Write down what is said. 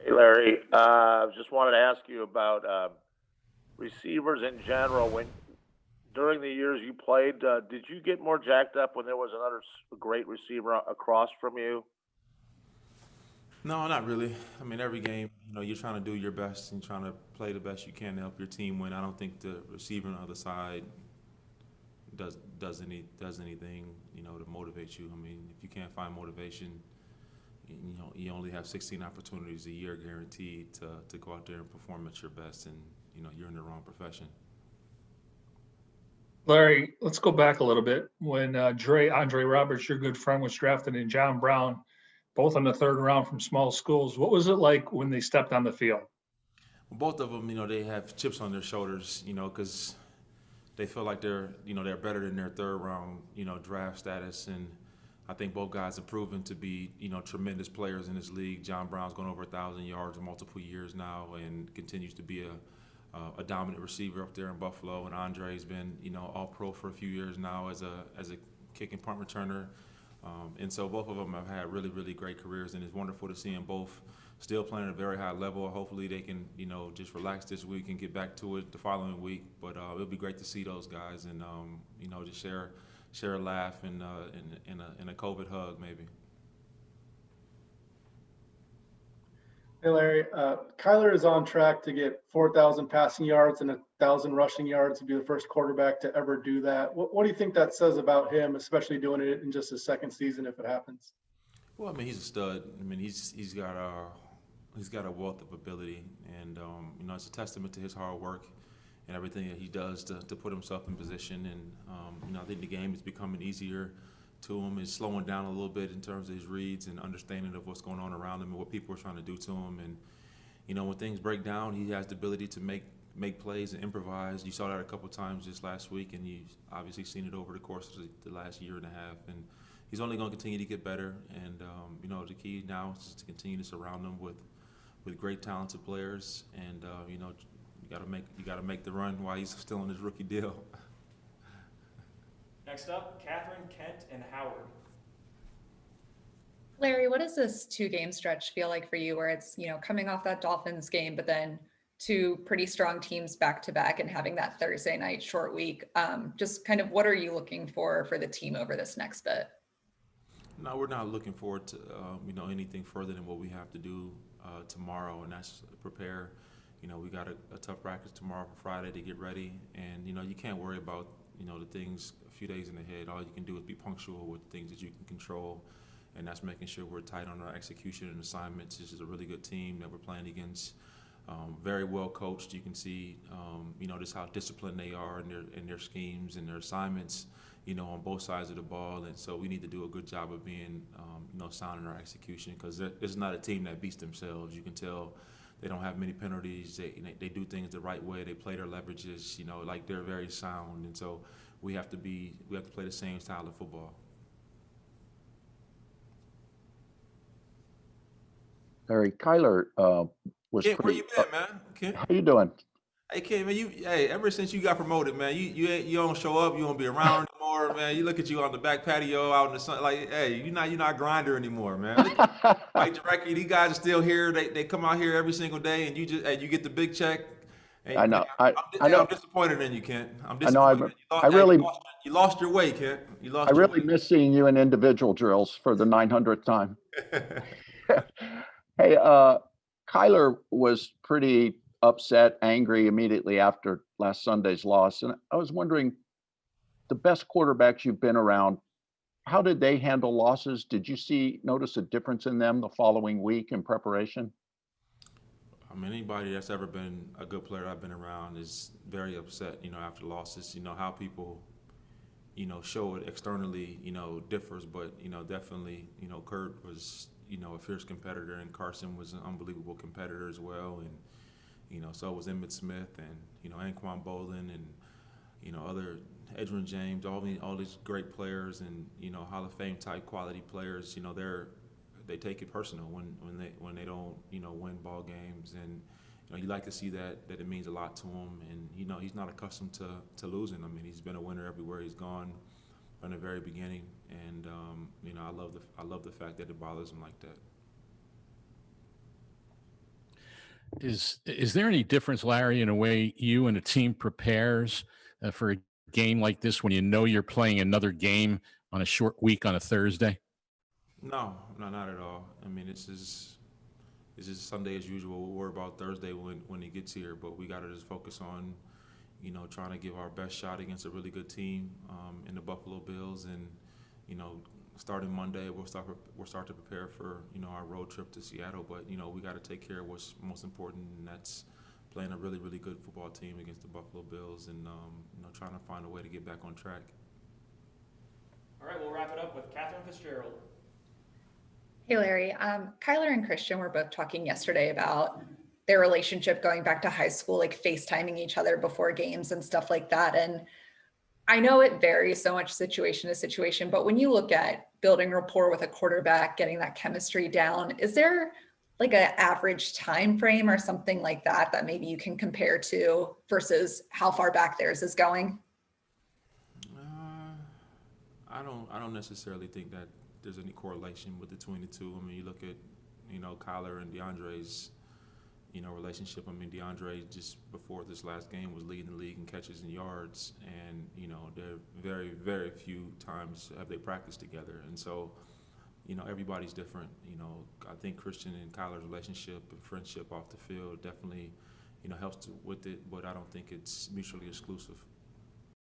Hey, Larry. Just wanted to ask you about receivers in general. When during the years you played, did you get more jacked up when there was another great receiver across from you? No, not really. I mean, every game, you're trying to do your best and trying to play the best you can to help your team win. I don't think the receiver on the other side does anything, to motivate you. I mean, if you can't find motivation, you only have 16 opportunities a year guaranteed to go out there and perform at your best, and you're in the wrong profession. Larry, let's go back a little bit. When Andre Roberts, your good friend, was drafted, and John Brown, both in the third round from small schools, what was it like when they stepped on the field? Well, both of them, they have chips on their shoulders, because they feel like they're better than their third round, draft status. And I think both guys have proven to be, tremendous players in this league. John Brown's gone over 1,000 yards in multiple years now and continues to be a dominant receiver up there in Buffalo. And Andre's been, all pro for a few years now as a kick and punt returner. And so both of them have had really, really great careers, and it's wonderful to see them both still playing at a very high level. Hopefully they can, just relax this week and get back to it the following week. But it'll be great to see those guys and, just share a laugh and in a COVID hug maybe. Hey Larry, Kyler is on track to get 4,000 passing yards and 1,000 rushing yards to be the first quarterback to ever do that. What do you think that says about him, especially doing it in just his second season if it happens? Well, I mean, he's a stud. I mean, he's got a wealth of ability, and it's a testament to his hard work and everything that he does to put himself in position. And I think the game is becoming easier to him. Is slowing down a little bit in terms of his reads and understanding of what's going on around him and what people are trying to do to him. And when things break down, he has the ability to make plays and improvise. You saw that a couple times just last week, and you've obviously seen it over the course of the last year and a half. And he's only going to continue to get better. And the key now is to continue to surround him with great talented players. And you got to make the run while he's still on his rookie deal. Next up, Catherine, Kent, and Howard. Larry, what does this two-game stretch feel like for you where it's, coming off that Dolphins game, but then two pretty strong teams back to back and having that Thursday night short week? Just kind of what are you looking for the team over this next bit? No, we're not looking forward to anything further than what we have to do tomorrow, and that's prepare. We got a tough practice tomorrow for Friday to get ready, and you can't worry about the things a few days in ahead. All you can do is be punctual with things that you can control, and that's making sure we're tight on our execution and assignments. This is a really good team that we're playing against. Very well coached. You can see, just how disciplined they are in their schemes and their assignments, on both sides of the ball. And so we need to do a good job of being, sound in our execution, because it's not a team that beats themselves. You can tell they don't have many penalties. They do things the right way. They play their leverages, like they're very sound. And so we have to play the same style of football. Larry, Kyler was Kent, where pretty. you been, man? Kent? How you doing? Hey, Kent, man, ever since you got promoted, man, you don't show up. You don't be around anymore, man. You look at you on the back patio out in the sun, like, hey, you're not grinder anymore, man. Look at Mike directly, these guys are still here. They come out here every single day, and you get the big check. Hey, I man, know. I I'm know. disappointed in you, Kent. I'm I know. I, disappointed. I really, You lost your way, Kent. You I lost your really way. miss seeing you in individual drills for the 900th time. Hey, Kyler was pretty upset, angry immediately after last Sunday's loss, and I was wondering, the best quarterbacks you've been around, how did they handle losses? Did you notice a difference in them the following week in preparation? I mean, anybody that's ever been a good player I've been around is very upset, after losses. How people, show it externally, differs, but, definitely, Kurt was, a fierce competitor, and Carson was an unbelievable competitor as well. And, so was Emmitt Smith and, Anquan Bolden and, other Edgerrin James, all these great players and, Hall of Fame type quality players, they take it personal when they don't win ball games. And you like to see that it means a lot to him. And he's not accustomed to losing. I mean, he's been a winner everywhere he's gone from the very beginning. And I love the fact that it bothers him like that. Is there any difference, Larry, in a way you and a team prepares for a game like this when you know you're playing another game on a short week on a Thursday? No, no, not at all. I mean, it's just Sunday as usual. We'll worry about Thursday when it gets here, but we got to just focus on, trying to give our best shot against a really good team in the Buffalo Bills, and starting Monday we'll start to prepare for our road trip to Seattle. But we got to take care of what's most important, and that's playing a really really good football team against the Buffalo Bills, and trying to find a way to get back on track. All right, we'll wrap it up with Catherine Fitzgerald. Hey, Larry. Kyler and Christian were both talking yesterday about their relationship going back to high school, like FaceTiming each other before games and stuff like that. And I know it varies so much situation to situation, but when you look at building rapport with a quarterback, getting that chemistry down, is there like an average time frame or something like that that maybe you can compare to versus how far back theirs is going? I don't necessarily think that there's any correlation between the two. I mean, you look at Kyler and DeAndre's relationship. I mean, DeAndre just before this last game was leading the league in catches and yards, and there very very few times have they practiced together, and so everybody's different. I think Christian and Kyler's relationship and friendship off the field definitely helps with it, but I don't think it's mutually exclusive.